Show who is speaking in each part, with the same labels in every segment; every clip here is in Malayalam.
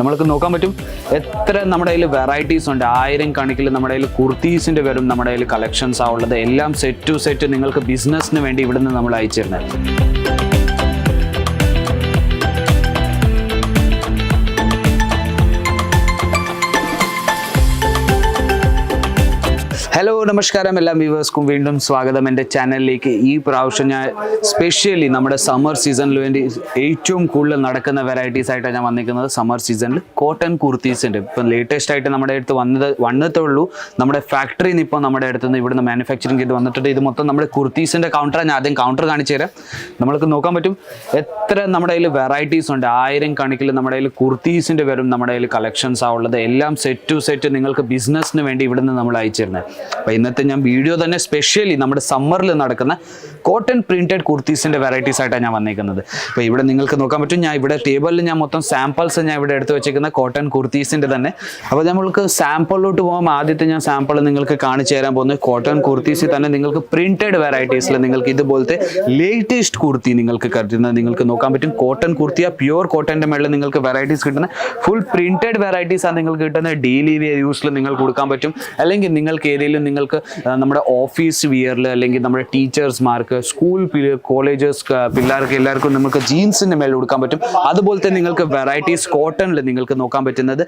Speaker 1: നമ്മൾക്ക് നോക്കാൻ പറ്റും എത്ര നമ്മുടെ കയ്യിൽ വെറൈറ്റീസ് ഉണ്ട്. 1000 കണക്കിൽ നമ്മുടെ കയ്യിൽ കുർത്തീസിൻ്റെ വരും നമ്മുടെ കയ്യിൽ കളക്ഷൻസ് ആവുള്ളത്. എല്ലാം സെറ്റ് ടു സെറ്റ് നിങ്ങൾക്ക് ബിസിനസ്സിന് വേണ്ടി ഇവിടുന്ന് നമ്മൾ അയച്ചിരുന്നത്. ഹലോ നമസ്കാരം, എല്ലാ വ്യൂവേഴ്സ്ക്കും വീണ്ടും സ്വാഗതം എൻ്റെ ചാനലിലേക്ക്. ഈ പ്രാവശ്യം ഞാൻ സ്പെഷ്യലി നമ്മുടെ സമ്മർ സീസണിൽ വേണ്ടി ഏറ്റവും കൂടുതൽ നടക്കുന്ന വെറൈറ്റീസ് ആയിട്ടാണ് ഞാൻ വന്നിരിക്കുന്നത്. സമ്മർ സീസണിൽ കോട്ടൺ കുർത്തീസിൻ്റെ ഇപ്പം ലേറ്റസ്റ്റ് ആയിട്ട് നമ്മുടെ അടുത്ത് വന്നതേ ഉള്ളൂ. നമ്മുടെ ഫാക്ടറിയിൽ നിന്ന് ഇപ്പോൾ നമ്മുടെ അടുത്ത് നിന്ന് ഇവിടുന്ന് മാനുഫാക്ചറിങ് ചെയ്ത് വന്നിട്ടുണ്ട്. ഇത് മൊത്തം നമ്മുടെ കുർത്തീസിൻ്റെ കൗണ്ടറാണ്. ഞാൻ ആദ്യം കൗണ്ടർ കാണിച്ചു തരാം. നമ്മൾക്ക് നോക്കാൻ പറ്റും എത്ര നമ്മുടെ കയ്യിൽ വെറൈറ്റീസ് ഉണ്ട്. 1000 കണക്കിൽ നമ്മുടെ കയ്യിൽ കുർത്തീസിൻ്റെ വരും നമ്മുടെ കയ്യിൽ കളക്ഷൻസ് ആവുള്ളത്. എല്ലാം സെറ്റ് ടു സെറ്റ് നിങ്ങൾക്ക് ബിസിനസ്സിന് വേണ്ടി ഇവിടുന്ന് നമ്മൾ അയച്ചിരുന്നത്. അപ്പോൾ ഇന്നത്തെ ഞാൻ വീഡിയോ തന്നെ സ്പെഷ്യലി നമ്മുടെ സമ്മറിൽ നടക്കുന്ന കോട്ടൺ പ്രിന്റഡ് കുർത്തീസിൻ്റെ വെറൈറ്റീസ് ആയിട്ടാണ് ഞാൻ വന്നിരിക്കുന്നത്. അപ്പോൾ ഇവിടെ നിങ്ങൾക്ക് നോക്കാൻ പറ്റും, ഞാൻ ഇവിടെ ടേബിളിൽ ഞാൻ മൊത്തം സാമ്പിൾസ് ഞാൻ ഇവിടെ എടുത്ത് വെച്ചിരിക്കുന്ന കോട്ടൺ കുർത്തീസിൻ്റെ തന്നെ. അപ്പോൾ നമ്മൾക്ക് സാമ്പിളിലോട്ട് പോകുമ്പോൾ ആദ്യത്തെ ഞാൻ സാമ്പിൾ നിങ്ങൾക്ക് കാണിച്ചു തരാൻ പോകുന്നത് കോട്ടൺ കുർത്തീസിൽ തന്നെ നിങ്ങൾക്ക് പ്രിന്റഡ് വെറൈറ്റീസിൽ നിങ്ങൾക്ക് ഇതുപോലത്തെ ലേറ്റസ്റ്റ് കുർത്തി നിങ്ങൾക്ക് കരുതുന്നത് നിങ്ങൾക്ക് നോക്കാൻ പറ്റും. കോട്ടൺ കുർത്തിയ പ്യുവർ കോട്ടൻ്റെ മേളിൽ നിങ്ങൾക്ക് വെറൈറ്റീസ് കിട്ടുന്ന ഫുൾ പ്രിന്റഡ് വെറൈറ്റീസാണ് നിങ്ങൾക്ക് കിട്ടുന്നത്. ഡെയിലി വെയർ യൂസിൽ നിങ്ങൾക്ക് കൊടുക്കാൻ പറ്റും. അല്ലെങ്കിൽ നിങ്ങൾക്ക് ഏതെങ്കിലും നിങ്ങൾക്ക് നമ്മുടെ ഓഫീസ് വിയറിൽ അല്ലെങ്കിൽ നമ്മുടെ ടീച്ചേഴ്സ്മാർക്ക്, സ്കൂൾ കോളേജസ് പിള്ളേർക്ക് എല്ലാവർക്കും നമുക്ക് ജീൻസിൻ്റെ മേലെ കൊടുക്കാൻ പറ്റും. അതുപോലത്തെ നിങ്ങൾക്ക് വെറൈറ്റീസ് കോട്ടണിൽ നിങ്ങൾക്ക് നോക്കാൻ പറ്റുന്നത്.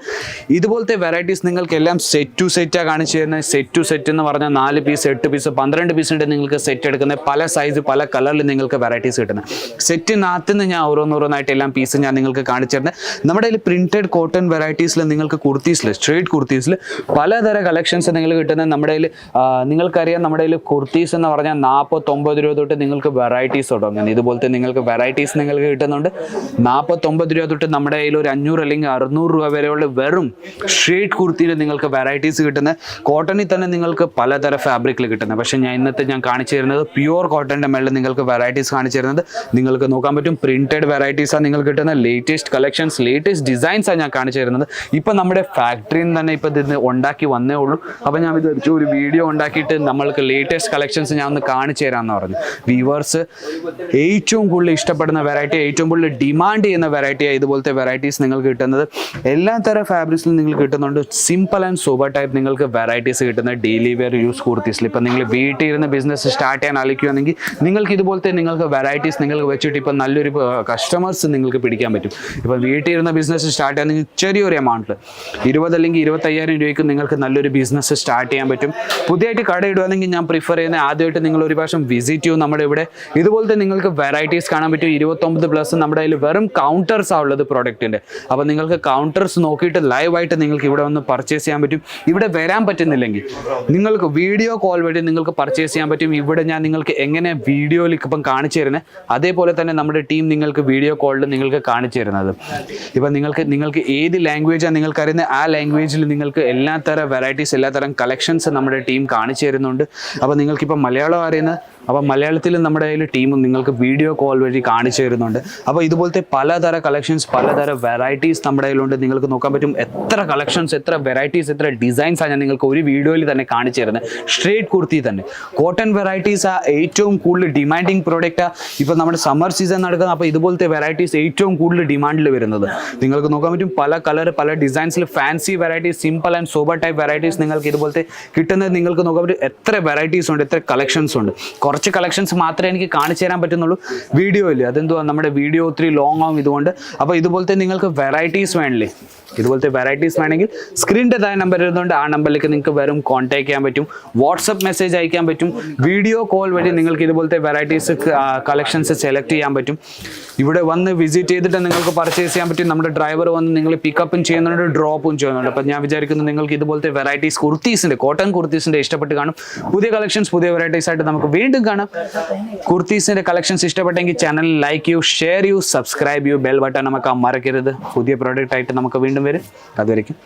Speaker 1: ഇതുപോലത്തെ വെറൈറ്റീസ് നിങ്ങൾക്ക് എല്ലാം സെറ്റ് ടു സെറ്റാണ് കാണിച്ചു തരുന്നത്. സെറ്റ് ടു സെറ്റ് എന്ന് പറഞ്ഞാൽ 4 പീസ് 8 പീസ് 12 പീസ് ഉണ്ട് നിങ്ങൾക്ക് സെറ്റ് എടുക്കുന്നത്. പല സൈസ് പല കളറിൽ നിങ്ങൾക്ക് വെറൈറ്റീസ് കിട്ടുന്നത്. സെറ്റിനകത്ത് നിന്ന് ഞാൻ ഓരോന്നോരോന്നായിട്ട് എല്ലാം പീസ് ഞാൻ നിങ്ങൾക്ക് കാണിച്ചു തരുന്നത്. നമ്മുടെ കയ്യിൽ പ്രിന്റഡ് കോട്ടൺ വെറൈറ്റീസിൽ നിങ്ങൾക്ക് കുർത്തീസിൽ സ്ട്രേറ്റ് കുർത്തീസിൽ പലതരം കളക്ഷൻസ് നിങ്ങൾ കിട്ടുന്നത്. നമ്മുടെ കയ്യിൽ നിങ്ങൾക്കറിയാം നമ്മുടെ കയ്യിൽ കുർത്തീസ് എന്ന് പറഞ്ഞാൽ 49 രൂപ തൊട്ട് നിങ്ങൾക്ക് വെറൈറ്റീസ് തുടങ്ങുന്നത്. ഇതുപോലത്തെ നിങ്ങൾക്ക് വെറൈറ്റീസ് നിങ്ങൾക്ക് കിട്ടുന്നുണ്ട്. 49 രൂപ തൊട്ട് നമ്മുടെ കയ്യിൽ ഒരു 500 അല്ലെങ്കിൽ 600 രൂപ വരെയുള്ള വെറും സ്ട്രേറ്റ് കുർത്തിയിൽ നിങ്ങൾക്ക് വെറൈറ്റീസ് കിട്ടുന്നത്. കോട്ടണിൽ തന്നെ നിങ്ങൾക്ക് പലതരം ഫാബ്രിക്കിൽ കിട്ടുന്നത്. പക്ഷേ ഞാൻ കാണിച്ചു തരുന്നത് പ്യുവർ കോട്ടൻ്റെ മേളിൽ നിങ്ങൾക്ക് വെറൈറ്റീസ് കാണിച്ചു തരുന്നത്. നിങ്ങൾക്ക് നോക്കാൻ പറ്റും പ്രിന്റഡ് വെറൈറ്റീസാണ് നിങ്ങൾക്ക് കിട്ടുന്നത്. ലേറ്റസ്റ്റ് കളക്ഷൻസ് ലേറ്റസ്റ്റ് ഡിസൈൻസാണ് ഞാൻ കാണിച്ചു തരുന്നത്. ഇപ്പം നമ്മുടെ ഫാക്ടറിയിൽ നിന്ന് തന്നെ ഇപ്പം ഇത് ഉണ്ടാക്കി വന്നേ ഉള്ളൂ. അപ്പോൾ ഞാൻ വിചാരിച്ചു ഒരു വീഡിയോ ഉണ്ടാക്കിയിട്ട് നമ്മൾക്ക് ലേറ്റസ്റ്റ് കളക്ഷൻസ് ഞാൻ ഒന്ന് കാണിച്ചു തരാമെന്ന് പറഞ്ഞു. വ്യൂവേഴ്സ് ഏറ്റവും കൂടുതൽ ഇഷ്ടപ്പെടുന്ന വെറൈറ്റി, ഏറ്റവും കൂടുതൽ ഡിമാൻഡ് ചെയ്യുന്ന വെറൈറ്റിയാണ് ഇതുപോലത്തെ വെറൈറ്റീസ് നിങ്ങൾക്ക് കിട്ടുന്നത്. എല്ലാ തരം ഫാബ്രിക്സിലും നിങ്ങൾക്ക് കിട്ടുന്നുണ്ട്. സിമ്പിൾ ആൻഡ് സൂപ്പർ ടൈപ്പ് നിങ്ങൾക്ക് വെറൈറ്റീസ് കിട്ടുന്നത് ഡെയിലി വെയർ യൂസ് കുർത്തീസിൽ. ഇപ്പം നിങ്ങൾ വീട്ടിൽ ഇരുന്ന് ബിസിനസ് സ്റ്റാർട്ട് ചെയ്യാൻ ആലോചിക്കുകയാണെങ്കിൽ നിങ്ങൾക്ക് ഇതുപോലത്തെ നിങ്ങൾക്ക് വെറൈറ്റീസ് നിങ്ങൾക്ക് വെച്ചിട്ട് ഇപ്പം നല്ലൊരു കസ്റ്റമേഴ്സ് നിങ്ങൾക്ക് പിടിക്കാൻ പറ്റും. ഇപ്പം വീട്ടിൽ ഇരുന്ന ബിസിനസ് സ്റ്റാർട്ട് ചെയ്യാൻ നിങ്ങൾക്ക് ചെറിയൊരു എമൗണ്ടിൽ 20 അല്ലെങ്കിൽ 25,000 രൂപയ്ക്ക് നിങ്ങൾക്ക് നല്ലൊരു ബിസിനസ് സ്റ്റാർട്ട് ചെയ്യാൻ പറ്റും. പുതിയതായിട്ട് കട ഇടുകയാണെങ്കിൽ ഞാൻ പ്രിഫർ ചെയ്യുന്നത് ആദ്യമായിട്ട് നിങ്ങൾ ഒരു പ്രാവശ്യം വിസിറ്റ് ചെയ്യും നമ്മുടെ ഇവിടെ. ഇതുപോലത്തെ നിങ്ങൾക്ക് വെറൈറ്റീസ് കാണാൻ പറ്റും. 29+ നമ്മുടെ കയ്യിൽ വെറും കൗണ്ടേഴ്സ് ആണ് ഉള്ളത് പ്രോഡക്റ്റിൻ്റെ. അപ്പോൾ നിങ്ങൾക്ക് കൗണ്ടേഴ്സ് നോക്കിയിട്ട് ലൈവായിട്ട് നിങ്ങൾക്ക് ഇവിടെ വന്ന് പർച്ചേസ് ചെയ്യാൻ പറ്റും. ഇവിടെ വരാൻ പറ്റുന്നില്ലെങ്കിൽ നിങ്ങൾക്ക് വീഡിയോ കോൾ വഴി നിങ്ങൾക്ക് പർച്ചേസ് ചെയ്യാൻ പറ്റും. ഇവിടെ ഞാൻ നിങ്ങൾക്ക് എങ്ങനെ വീഡിയോയിൽ ഇപ്പം കാണിച്ചു തരുന്നത് അതേപോലെ തന്നെ നമ്മുടെ ടീം നിങ്ങൾക്ക് വീഡിയോ കോളിൽ നിങ്ങൾക്ക് കാണിച്ചു തരുന്നത്. ഇപ്പം നിങ്ങൾക്ക് ഏത് ലാംഗ്വേജാണ് നിങ്ങൾക്ക് അറിയുന്നത് ആ ലാംഗ്വേജിൽ നിങ്ങൾക്ക് എല്ലാ തരം വെറൈറ്റീസ് എല്ലാ തരം കളക്ഷൻസ് നമ്മുടെ ടീം കാണിച്ചു തരുന്നുണ്ട്. അപ്പോൾ നിങ്ങൾക്കിപ്പോൾ മലയാളം അറിയുന്നത് അപ്പോൾ മലയാളത്തിൽ നമ്മുടെ കയ്യിൽ ടീമും നിങ്ങൾക്ക് വീഡിയോ കോൾ വഴി കാണിച്ചു തരുന്നുണ്ട്. അപ്പോൾ ഇതുപോലത്തെ പലതരം കളക്ഷൻസ് പലതരം വെറൈറ്റീസ് നമ്മുടെ കയ്യിലുണ്ട്. നിങ്ങൾക്ക് നോക്കാൻ പറ്റും എത്ര കളക്ഷൻസ് എത്ര വെറൈറ്റീസ് എത്ര ഡിസൈൻസാണ് ഞാൻ നിങ്ങൾക്ക് ഒരു വീഡിയോയിൽ തന്നെ കാണിച്ചു തരുന്നത്. സ്ട്രേറ്റ് കുർത്തി തന്നെ കോട്ടൺ വെറൈറ്റീസാണ് ഏറ്റവും കൂടുതൽ ഡിമാൻഡിങ് പ്രോഡക്റ്റാണ്. ഇപ്പോൾ നമ്മുടെ സമ്മർ സീസൺ നടക്കുന്നത്. അപ്പോൾ ഇതുപോലത്തെ വെറൈറ്റീസ് ഏറ്റവും കൂടുതൽ ഡിമാൻഡിൽ വരുന്നത്. നിങ്ങൾക്ക് നോക്കാൻ പറ്റും പല കളർ പല ഡിസൈൻസിൽ fancy varieties simple and super type varieties നിങ്ങൾക്ക് ഇതുപോലത്തെ കിട്ടുന്നത്. നിങ്ങൾക്ക് നോക്കാൻ പറ്റും എത്ര വെറൈറ്റീസ് ഉണ്ട് എത്ര കളക്ഷൻസ് ഉണ്ട്. കുറച്ച് കളക്ഷൻസ് മാത്രമേ എനിക്ക് കാണിച്ചു തരാൻ പറ്റുന്നുള്ളൂ വീഡിയോയിൽ. അതെന്തുവാ നമ്മുടെ വീഡിയോ ഒത്തിരി ലോങ് ആവും ഇതുകൊണ്ട്. അപ്പോൾ ഇതുപോലത്തെ നിങ്ങൾക്ക് വെറൈറ്റീസ് വേണില്ലേ, ഇതുപോലത്തെ വെറൈറ്റീസ് വേണമെങ്കിൽ സ്ക്രീനിൻ്റെ താഴെ നമ്പർ ഇരുന്നുകൊണ്ട് ആ നമ്പറിലേക്ക് നിങ്ങൾക്ക് വെറും കോൺടാക്ട് ചെയ്യാൻ പറ്റും. വാട്സപ്പ് മെസ്സേജ് അയക്കാൻ പറ്റും. വീഡിയോ കോൾ വഴി നിങ്ങൾക്ക് ഇതുപോലത്തെ വെറൈറ്റീസ് കളക്ഷൻസ് സെലക്ട് ചെയ്യാൻ പറ്റും. ഇവിടെ വന്ന് വിസിറ്റ് ചെയ്തിട്ട് നിങ്ങൾക്ക് പർച്ചേസ് ചെയ്യാൻ പറ്റും. നമ്മുടെ ഡ്രൈവർ വന്ന് നിങ്ങൾ പിക്കപ്പും ചെയ്യുന്നുണ്ട് ഡ്രോപ്പും ചെയ്യുന്നുണ്ട്. അപ്പോൾ ഞാൻ വിചാരിക്കുന്നു നിങ്ങൾക്ക് ഇതുപോലത്തെ വെറൈറ്റീസ് കുർത്തീസിൻ്റെ കോട്ടൺ കുർത്തീസിൻ്റെ ഇഷ്ടപ്പെട്ട് കാണും. പുതിയ കളക്ഷൻസ് പുതിയ വെറൈറ്റീസ് ആയിട്ട് നമുക്ക് വീണ്ടും കാണാം. കുർത്തീസിൻ്റെ കളക്ഷൻസ് ഇഷ്ടപ്പെട്ടെങ്കിൽ ചാനൽ ലൈക്ക് ചെയ്യൂ, ഷെയർ ചെയ്യൂ, സബ്സ്ക്രൈബ് ചെയ്യൂ, ബെൽ ബട്ടൺ നമുക്ക് മറക്കരുത്. പുതിയ പ്രോഡക്റ്റ് ആയിട്ട് നമുക്ക് വീണ്ടും വരും. അതുവരെയ്ക്കും